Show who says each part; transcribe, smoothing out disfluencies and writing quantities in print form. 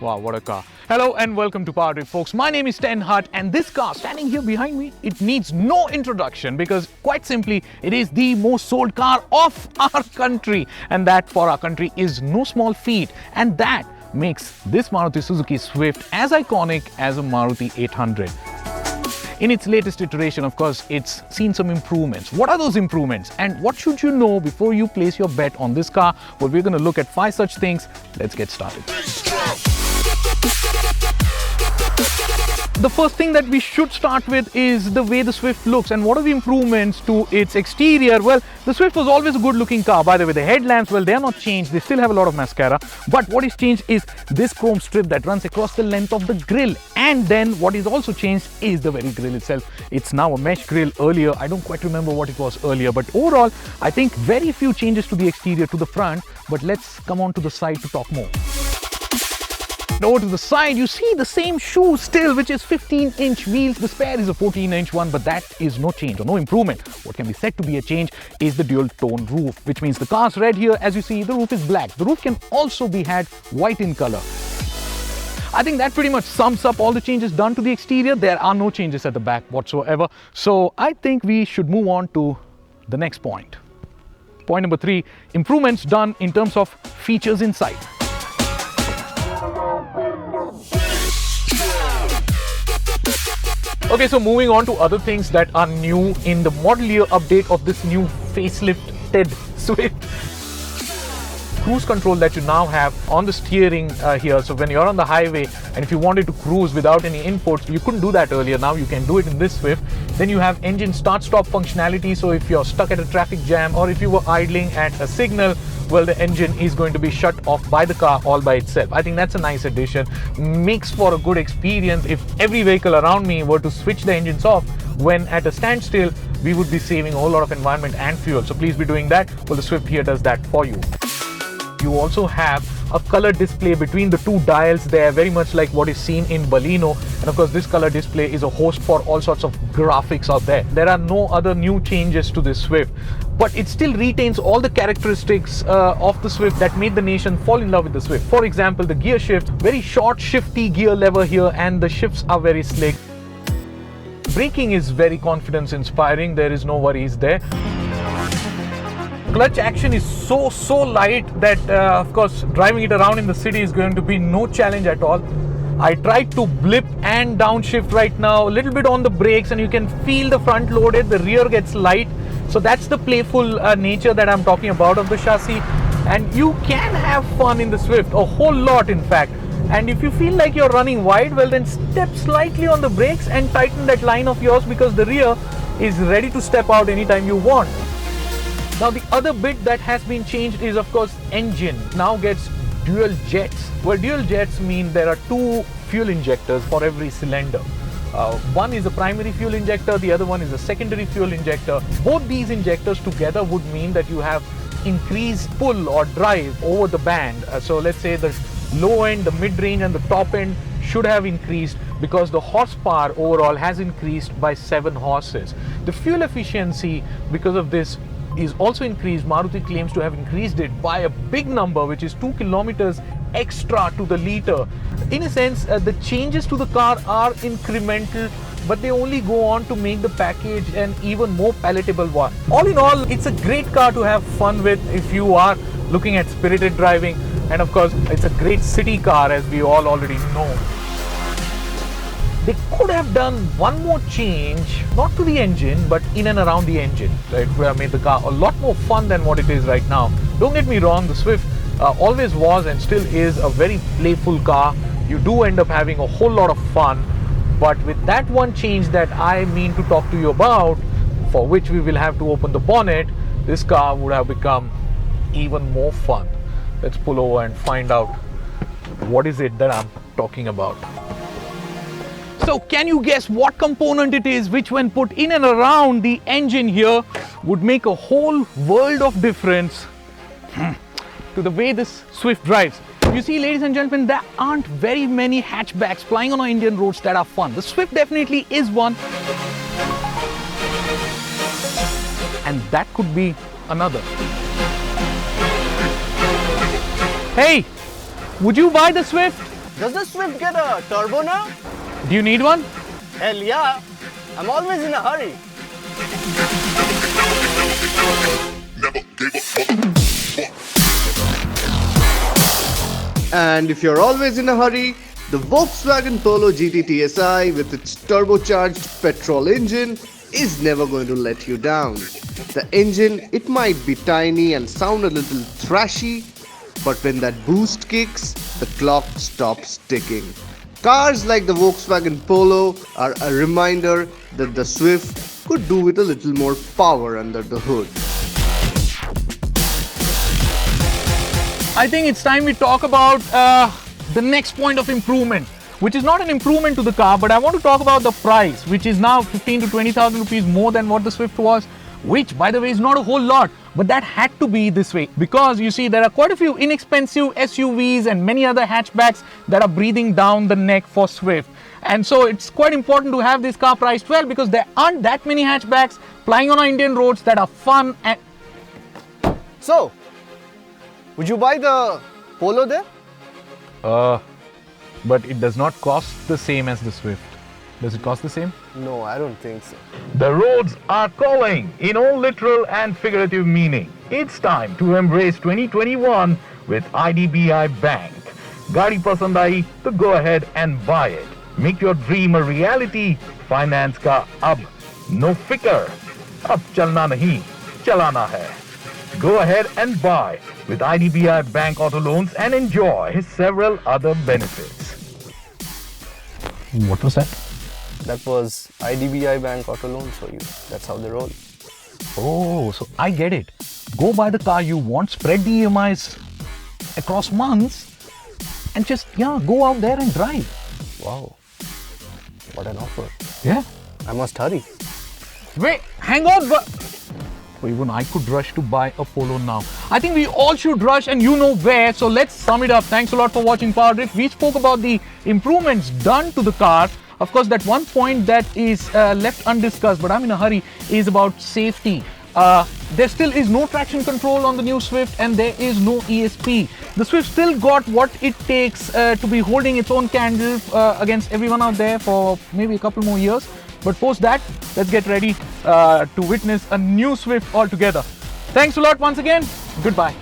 Speaker 1: Wow, what a car. Hello and welcome to PowerDrift, folks. My name is Ten Hart and this car standing here behind me, it needs no introduction because quite simply, it is the most sold car of our country. And that for our country is no small feat. And that makes this Maruti Suzuki Swift as iconic as a Maruti 800. In its latest iteration, of course, it's seen some improvements. What are those improvements? And what should you know before you place your bet on this car? Well, we're going to look at 5 such things. Let's get started. The first thing that we should start with is the way the Swift looks and what are the improvements to its exterior. Well, the Swift was always a good looking car. By the way, the headlamps, well, they're not changed. They still have a lot of mascara. But what is changed is this chrome strip that runs across the length of the grille. And then what is also changed is the very grille itself. It's now a mesh grille. Earlier, I don't quite remember what it was earlier. But overall, I think very few changes to the exterior to the front. But let's come on to the side to talk more. Over to the side, you see the same shoe still, which is 15-inch wheels. The spare is a 14-inch one, but that is no change or no improvement. What can be said to be a change is the dual tone roof, which means the car's red here. As you see, the roof is black. The roof can also be had white in color. I think that pretty much sums up all the changes done to the exterior. There are no changes at the back whatsoever. So I think we should move on to the next point. Point number 3, improvements done in terms of features inside. Okay, so moving on to other things that are new in the model year update of this new facelifted Swift. Cruise control that you now have on the steering here. So when you're on the highway and if you wanted to cruise without any inputs, you couldn't do that earlier. Now you can do it in this Swift. Then you have engine start-stop functionality. So if you're stuck at a traffic jam or if you were idling at a signal, well, the engine is going to be shut off by the car all by itself. I think that's a nice addition. Makes for a good experience. If every vehicle around me were to switch the engines off when at a standstill, we would be saving a whole lot of environment and fuel. So please be doing that. Well, the Swift here does that for you. You also have a color display between the two dials there, very much like what is seen in Baleno. And of course, this color display is a host for all sorts of graphics out there. There are no other new changes to this Swift, but it still retains all the characteristics of the Swift that made the nation fall in love with the Swift. For example, the gear shift, very short shifty gear lever here, and the shifts are very slick. Braking is very confidence inspiring. There is no worries there. Clutch action is so light that of course driving it around in the city is going to be no challenge at all. I tried to blip and downshift right now, a little bit on the brakes, and you can feel the front loaded, the rear gets light. So that's the playful nature that I'm talking about of the chassis. And you can have fun in the Swift, a whole lot in fact. And if you feel like you're running wide, well then step slightly on the brakes and tighten that line of yours because the rear is ready to step out anytime you want. Now the other bit that has been changed is of course engine now gets dual jets. Well, dual jets mean there are 2 fuel injectors for every cylinder. One is a primary fuel injector, the other one is a secondary fuel injector. Both these injectors together would mean that you have increased pull or drive over the band. So let's say the low end, the mid range and the top end should have increased because the horsepower overall has increased by 7 horses. The fuel efficiency because of this is also increased. Maruti claims to have increased it by a big number, which is 2 kilometers extra to the liter. In a sense, the changes to the car are incremental, but they only go on to make the package an even more palatable one. All in all, it's a great car to have fun with if you are looking at spirited driving. And of course, it's a great city car, as we all already know. They could have done one more change, not to the engine, but in and around the engine. It would have made the car a lot more fun than what it is right now. Don't get me wrong, the Swift always was and still is a very playful car. You do end up having a whole lot of fun, but with that one change that I mean to talk to you about, for which we will have to open the bonnet, this car would have become even more fun. Let's pull over and find out what is it that I'm talking about. So can you guess what component it is which when put in and around the engine here would make a whole world of difference to the way this Swift drives? You see, ladies and gentlemen, there aren't very many hatchbacks flying on our Indian roads that are fun. The Swift definitely is one. And that could be another. Hey, would you buy the Swift?
Speaker 2: Does the Swift get a turbo now?
Speaker 1: Do you need one?
Speaker 2: Hell yeah. I'm always in a hurry.
Speaker 3: And if you're always in a hurry, the Volkswagen Polo GT TSI with its turbocharged petrol engine is never going to let you down. The engine, it might be tiny and sound a little thrashy, but when that boost kicks, the clock stops ticking. Cars like the Volkswagen Polo are a reminder that the Swift could do with a little more power under the hood.
Speaker 1: I think it's time we talk about the next point of improvement, which is not an improvement to the car, but I want to talk about the price, which is now 15 to 20,000 rupees more than what the Swift was, which by the way is not a whole lot, but that had to be this way because you see there are quite a few inexpensive SUVs and many other hatchbacks that are breathing down the neck for Swift. And so it's quite important to have this car priced well because there aren't that many hatchbacks plying on our Indian roads that are fun and...
Speaker 2: So, would you buy the Polo there?
Speaker 1: But it does not cost the same as the Swift. Does it cost the same?
Speaker 2: No, I don't think so.
Speaker 4: The roads are calling in all literal and figurative meaning. It's time to embrace 2021 with IDBI Bank. Gaadi pasand aayi to go ahead and buy it. Make your dream a reality. Finance ka ab no fikr. Ab chalna nahi, chalana hai. Go ahead and buy with IDBI Bank Auto Loans and enjoy several other benefits.
Speaker 1: What was that?
Speaker 2: That was IDBI Bank Auto Loans for you. That's how they roll.
Speaker 1: Oh, so I get it. Go buy the car you want, spread the EMIs across months and just, go out there and drive.
Speaker 2: Wow. What an offer.
Speaker 1: Yeah.
Speaker 2: I must hurry.
Speaker 1: Wait, hang on. Even I could rush to buy a Polo now. I think we all should rush and you know where. So let's sum it up. Thanks a lot for watching PowerDrift. We spoke about the improvements done to the car. Of course, that one point that is left undiscussed, but I'm in a hurry, is about safety. There still is no traction control on the new Swift and there is no ESP. The Swift still got what it takes to be holding its own candle against everyone out there for maybe a couple more years. But post that, let's get ready to witness a new Swift altogether. Thanks a lot once again. Goodbye.